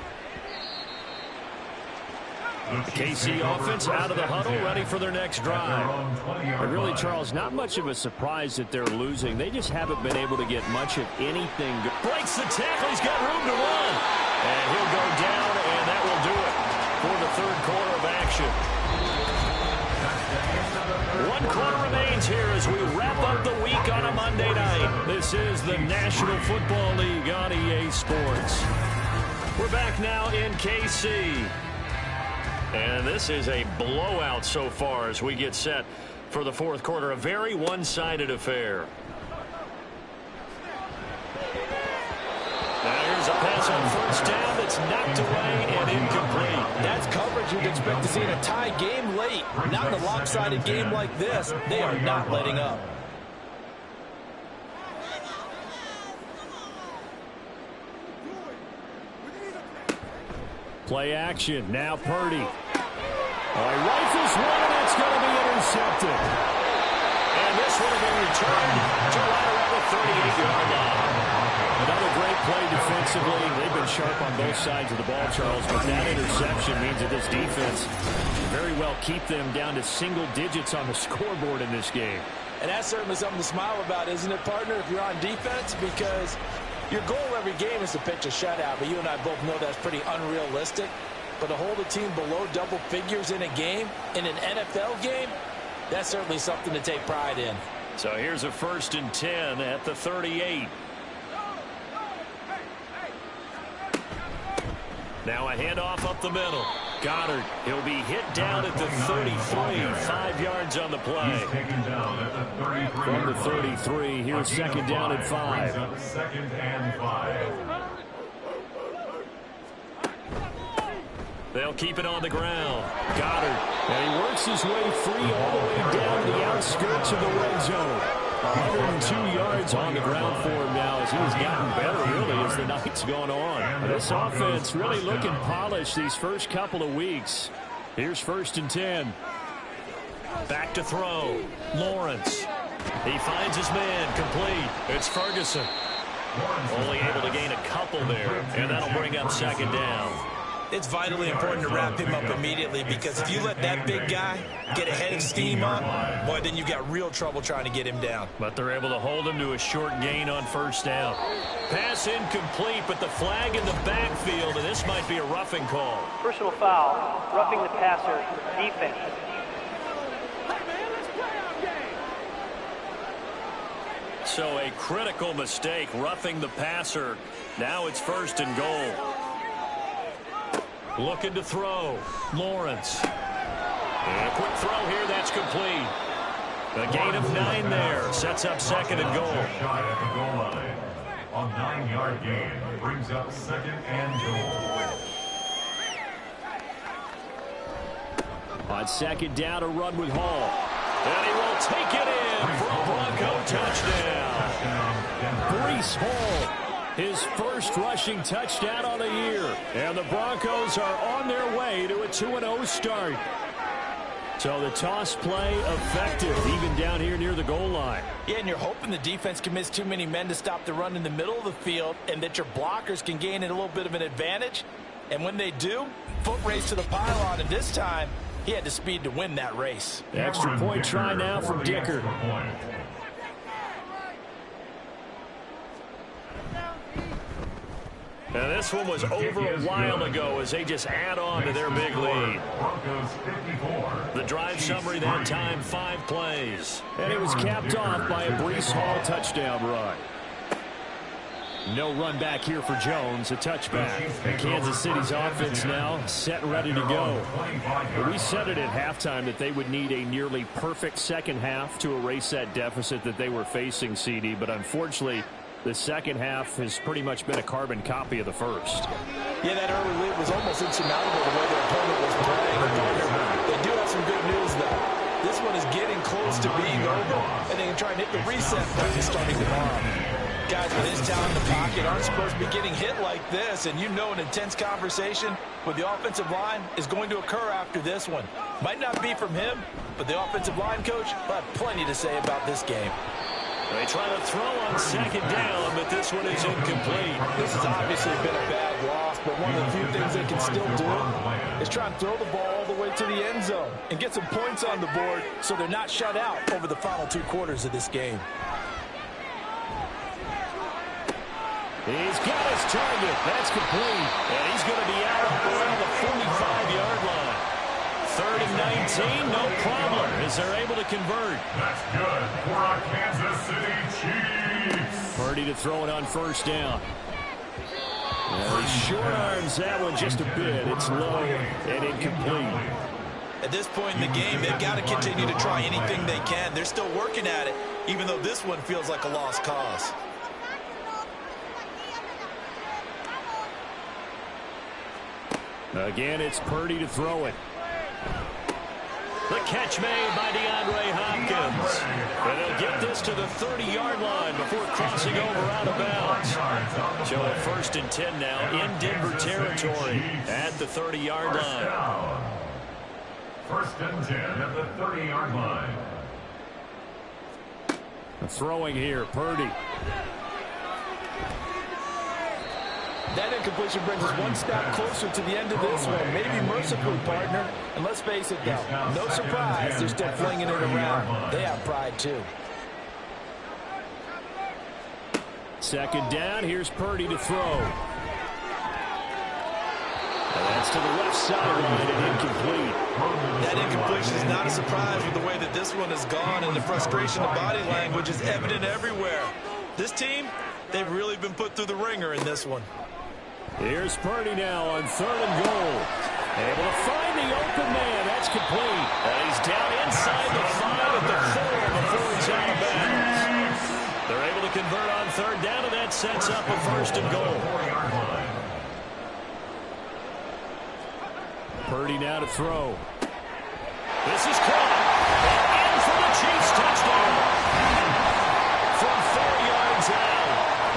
The KC offense out of the huddle, ready for their next drive. But really, Charles, not much of a surprise that they're losing. They just haven't been able to get much of anything. Breaks the tackle. He's got room to run. And he'll go down, and that will do it for the 3rd quarter of action. 1 quarter remains here as we wrap up the week on a Monday night. This is the National Football League on EA Sports. We're back now in KC. And this is a blowout so far as we get set for the 4th quarter. A very one-sided affair. Now here's a pass on 1st down that's knocked away and incomplete. That's coverage you'd expect to see in a tie game late. Not in a lopsided game like this. They are not letting up. Play action. Now Purdy. He rifles one, and it's going to be intercepted. And this would have been returned to right around the 38-yard line. Another great play defensively. They've been sharp on both sides of the ball, Charles, but that interception means that this defense can very well keep them down to single digits on the scoreboard in this game. And that's certainly something to smile about, isn't it, partner, if you're on defense? Because your goal every game is to pitch a shutout, but you and I both know that's pretty unrealistic. But to hold a team below double figures in a game, in an NFL game, that's certainly something to take pride in. So here's a 1st and 10 at the 38. Now a handoff up the middle. Goddard, he'll be hit down at the 33, 5 yards on the play. He's taken down at the 33. From the 33, here's 2nd down and 5. 2nd and 5. They'll keep it on the ground. Goddard, and he works his way free all the way down to the outskirts of the red zone. 102 yards on the ground for him now as he's gotten better, really, as the night's gone on. This offense really looking polished these first couple of weeks. Here's 1st and 10. Back to throw. Lawrence. He finds his man complete. It's Ferguson. Only able to gain a couple there, and that'll bring up 2nd down. It's vitally important to wrap him up immediately because if you let that big guy get a head of steam up, boy, then you've got real trouble trying to get him down. But they're able to hold him to a short gain on 1st down. Pass incomplete, but the flag in the backfield, and this might be a roughing call. Personal foul, roughing the passer, defense. So a critical mistake, roughing the passer. Now it's 1st and goal. Looking to throw. Lawrence. And a quick throw here. That's complete. A gain of 9 there. Sets up 2nd and goal. Shot at the goal line. A 9-yard gain brings up 2nd and goal. On 2nd down, a run with Hall. And he will take it in for a Bronco touchdown. Breece Hall, his first rushing touchdown on the year. And the Broncos are on their way to a 2-0 start. So the toss play effective, even down here near the goal line. Yeah, and you're hoping the defense commits too many men to stop the run in the middle of the field and that your blockers can gain a little bit of an advantage. And when they do, foot race to the pylon, and this time, he had the speed to win that race. Extra point try now from Dicker. Now this one was over a while ago as they just add on to their big lead. The drive summary that time, 5 plays. And it was capped off by a Breece Hall touchdown run. No run back here for Jones, a touchback. And Kansas City's offense now set and ready to go. We said it at halftime that they would need a nearly perfect second half to erase that deficit that they were facing, CD, but unfortunately, the second half has pretty much been a carbon copy of the first. Yeah, that early lead was almost insurmountable the way their opponent was playing. They do have some good news, though. This one is getting close to being over, and they can try and hit the reset button starting tomorrow. Guys with his talent in the pocket aren't supposed to be getting hit like this, and you know an intense conversation with the offensive line is going to occur after this one. Might not be from him, but the offensive line coach will have plenty to say about this game. They try to throw on 2nd down, but this one is incomplete. This has obviously been a bad loss, but one of the few things they can still do is try and throw the ball all the way to the end zone and get some points on the board so they're not shut out over the final 2 quarters of this game. He's got his target. That's complete. And he's going to be out around the 45-yard line. 3rd and 19, no problem, as they're able to convert. That's good for our Kansas City Chiefs. Purdy to throw it on 1st down. He short arms that one just a bit. It's low and incomplete. At this point in the game, they've got to continue to try anything they can. They're still working at it, even though this one feels like a lost cause. Again, it's Purdy to throw it. The catch made by DeAndre Hopkins. And they'll get this to the 30-yard line before crossing over out of bounds. So at 1st and 10 now in Denver territory at the 30-yard line. 1st and 10 at the 30-yard line. Throwing here, Purdy. That incompletion brings us one step closer to the end of this one. Maybe mercifully, partner. And let's face it, though, no surprise, they're still flinging it around. They have pride, too. 2nd down, here's Purdy to throw. And that's to the left sideline and incomplete. That incompletion is not a surprise with the way that this one has gone, and the frustration of body language is evident everywhere. This team, they've really been put through the ringer in this one. Here's Purdy now on 3rd and goal. Able to find the open man. That's complete. And he's down inside the 5 at the 4 before it's out of bounds. They're able to convert on 3rd down, and that sets up a 1st and goal. Purdy now to throw. This is caught. And in for the Chiefs touchdown. From 4 yards out.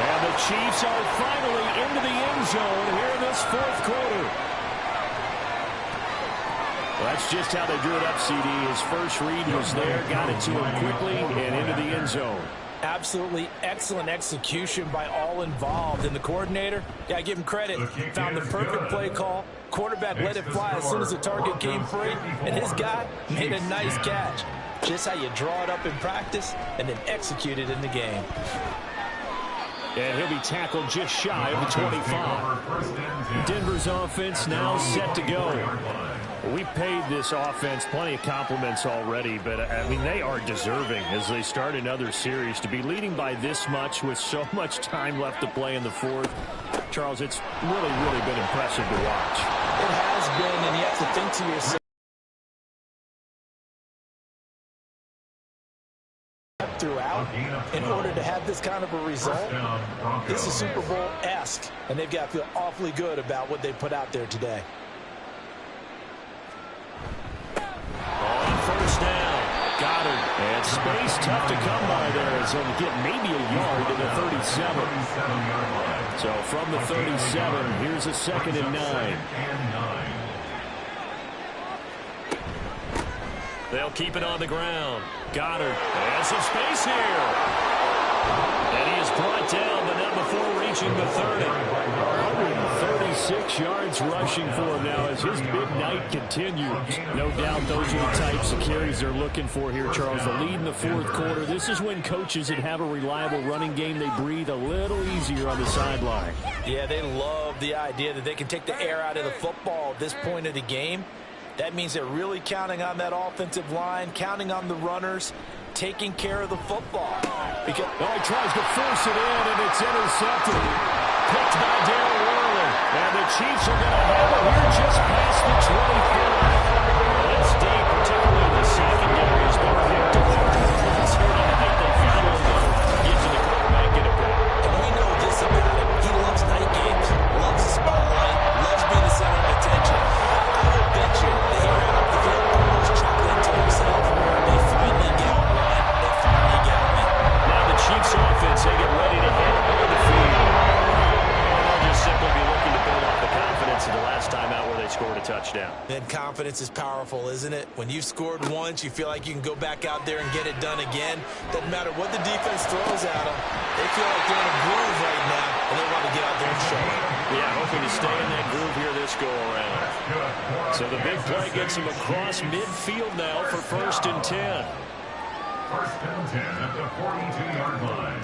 And the Chiefs are finally into the end zone here in this 4th quarter. Well, that's just how they drew it up, CD. His first read was there, got it to him quickly, and into the end zone. Absolutely excellent execution by all involved. And the coordinator, got to give him credit, found the perfect play call. Quarterback let it fly as soon as the target came free, and his guy made a nice catch. Just how you draw it up in practice and then execute it in the game. And he'll be tackled just shy of the 25. Denver's offense now set to go. We paid this offense plenty of compliments already, but, I mean, they are deserving as they start another series. To be leading by this much with so much time left to play in the fourth, Charles, it's really, really been impressive to watch. It has been, and you have to think to yourself, throughout in order to have this kind of a result. This is Super Bowl-esque, and they've got to feel awfully good about what they put out there today. On first down, Goddard. And space tough to come by there as he'll get maybe a yard to the 37. So from the 37, here's a 2nd and 9. They'll keep it on the ground. Goddard has some space here. And he is brought down, but not before reaching the 30. 136 yards rushing for him now as his big night continues. No doubt those are the types of carries they're looking for here, Charles. The lead in the fourth quarter. This is when coaches that have a reliable running game, they breathe a little easier on the sideline. Yeah, they love the idea that they can take the air out of the football at this point of the game. That means they're really counting on that offensive line, counting on the runners, taking care of the football. Because he tries to force it in, and it's intercepted. Picked by Darren Worley. And the Chiefs are going to have it here just past the 25. That's deep, particularly in the secondary has been picked apart. It's here tonight. They finally get to the quarterback and a pick. And we know this about him. He loves night games, loves the spotlight, loves being the center of attention. I will bet you that he ran up the field almost chuckling to himself. They finally get on line. They finally get him in. Now the Chiefs offense, they get ready to head over the field. They'll just simply be looking to build off the confidence of the last time out where they scored a touchdown. And confidence is powerful, isn't it? When you've scored once, you feel like you can go back out there and get it done again. Doesn't matter what the defense throws at them. They feel like they're in a groove right now, and they want to get out there and show it. Yeah, hoping to stay in that groove here this go-around. So the big play gets him across midfield now for 1st and 10. 1st and 10 at the 42-yard line.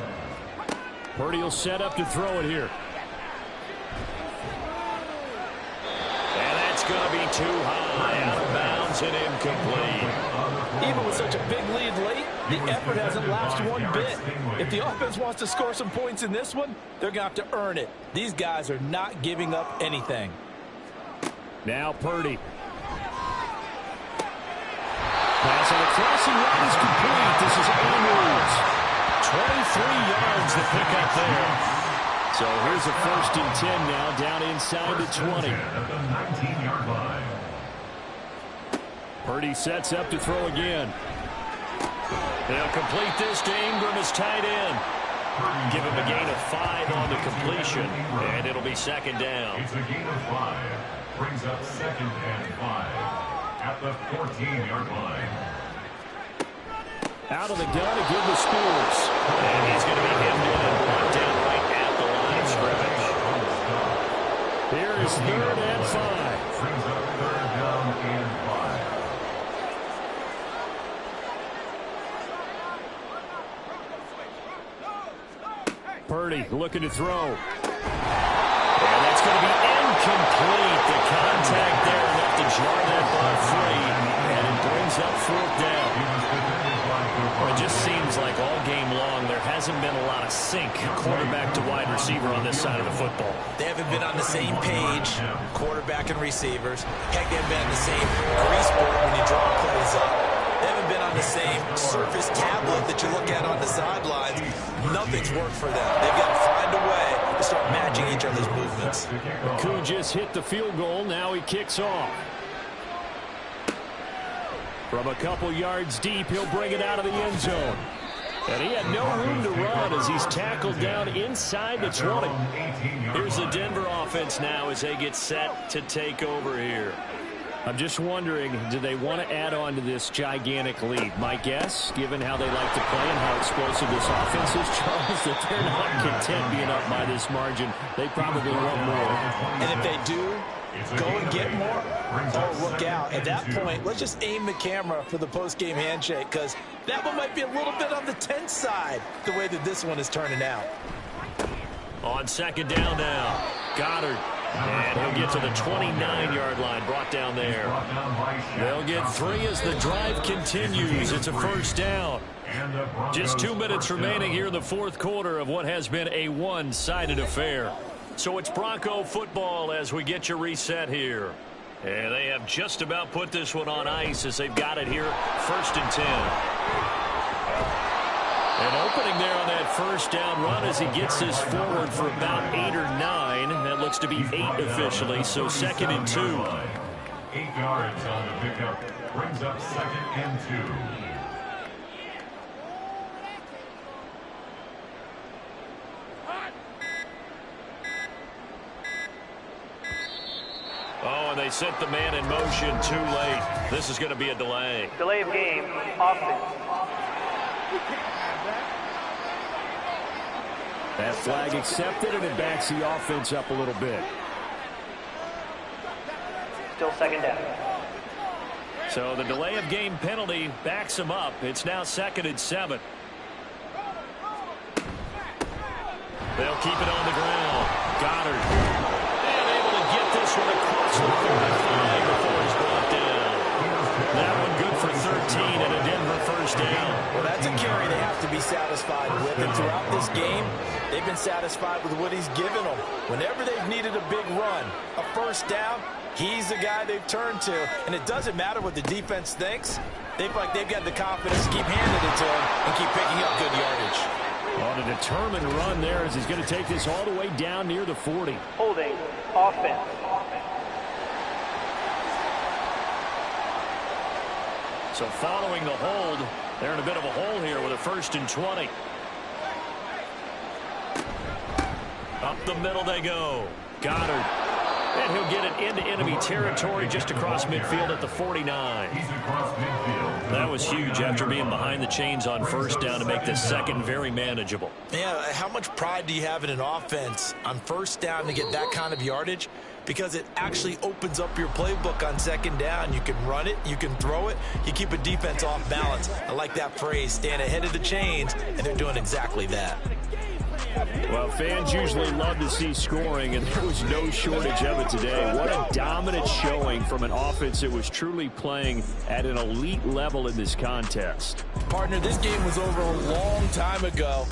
Purdy will set up to throw it here. And that's going to be too high, out of bounds and incomplete. Even with such a big lead late, the effort hasn't lasted one bit. If the offense wants to score some points in this one, they're going to have to earn it. These guys are not giving up anything. Now Purdy. Pass on the crossing route is complete. This is Andrews. 23 yards to pick up there. So here's a 1st and 10 now, down inside the 20. At the 19-yard line. Purdy sets up to throw again. They'll complete this to Ingram as tight end. Give him a gain of 5 on the completion, and it'll be 2nd down. It's a gain of 5. Brings up 2nd and 5 at the 14-yard line. Out of the gun again to Spears. And he's going to be hemmed in and brought down right at the line of scrimmage. Here is 3rd and 5. Brings up 3rd down and 5. Purdy looking to throw. And that's going to be incomplete. The contact there enough to jar that ball free. And it brings up 4th down. It just seems like all game long there hasn't been a lot of sync quarterback to wide receiver on this side of the football. They haven't been on the same page, quarterback and receivers. Heck, they haven't been on the same grease board when you draw plays up. They haven't been on the same surface tablet that you look at on the sidelines. Nothing's worked for them. They've got to find a way to start matching each other's movements. Koo just hit the field goal. Now he kicks off. From a couple yards deep, he'll bring it out of the end zone. And he had no room to run as he's tackled down inside the 20. Here's the Denver offense now as they get set to take over here. I'm just wondering, do they want to add on to this gigantic lead? My guess, given how they like to play and how explosive this offense is, Charles, that they're not content being up by this margin. They probably want more. And if they do, go and get more, oh, look out. At that point, let's just aim the camera for the post-game handshake, because that one might be a little bit on the tense side, the way that this one is turning out. On 2nd down now, Goddard. And he'll get to the 29-yard line, brought down there. They'll get 3 as the drive continues. It's a first down. Just 2 minutes remaining here in the fourth quarter of what has been a one-sided affair. So it's Bronco football as we get your reset here. And they have just about put this one on ice as they've got it here, 1st and 10. And opening there on that first down run as he gets this forward for about 8 or 9. That looks to be 8 officially, so 2nd and 2. 8 yards on the pickup. Brings up 2nd and 2. Oh, and they sent the man in motion too late. This is going to be a delay. Delay of game, offense. That flag accepted, and it backs the offense up a little bit. Still 2nd down. So the delay of game penalty backs him up. It's now 2nd and 7. They'll keep it on the ground. Goddard. And able to get this one across the 45 before he's brought down. That one good for 13 and a Denver first down. Well, that's a carry they have to be satisfied with. And throughout this game, they've been satisfied with what he's given them. Whenever they've needed a big run, a first down, he's the guy they've turned to. And it doesn't matter what the defense thinks. They feel like they've got the confidence to keep handing it to him and keep picking up good yardage. On a determined run there as he's going to take this all the way down near the 40. Holding, offense. So following the hold, they're in a bit of a hole here with a 1st and 20. Up the middle they go. Goddard. And he'll get it into enemy territory just across midfield at the 49. That was huge after being behind the chains on first down to make the 2nd very manageable. Yeah, how much pride do you have in an offense on first down to get that kind of yardage? Because it actually opens up your playbook on 2nd down. You can run it, you can throw it, you keep a defense off balance. I like that phrase, stand ahead of the chains, and they're doing exactly that. Well, fans usually love to see scoring, and there was no shortage of it today. What a dominant showing from an offense that was truly playing at an elite level in this contest. Partner, this game was over a long time ago.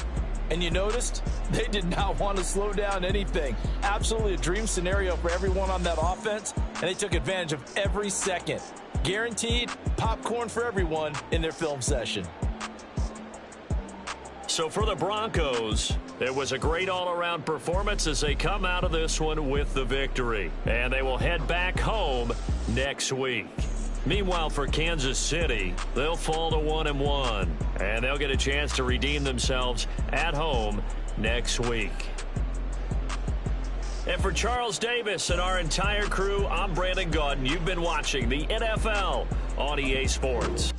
And you noticed they did not want to slow down anything. Absolutely a dream scenario for everyone on that offense, and they took advantage of every second. Guaranteed popcorn for everyone in their film session. So for the Broncos, it was a great all-around performance as they come out of this one with the victory. And they will head back home next week. Meanwhile, for Kansas City, they'll fall to 1-1, and they'll get a chance to redeem themselves at home next week. And for Charles Davis and our entire crew, I'm Brandon Gaudin. You've been watching the NFL on EA Sports.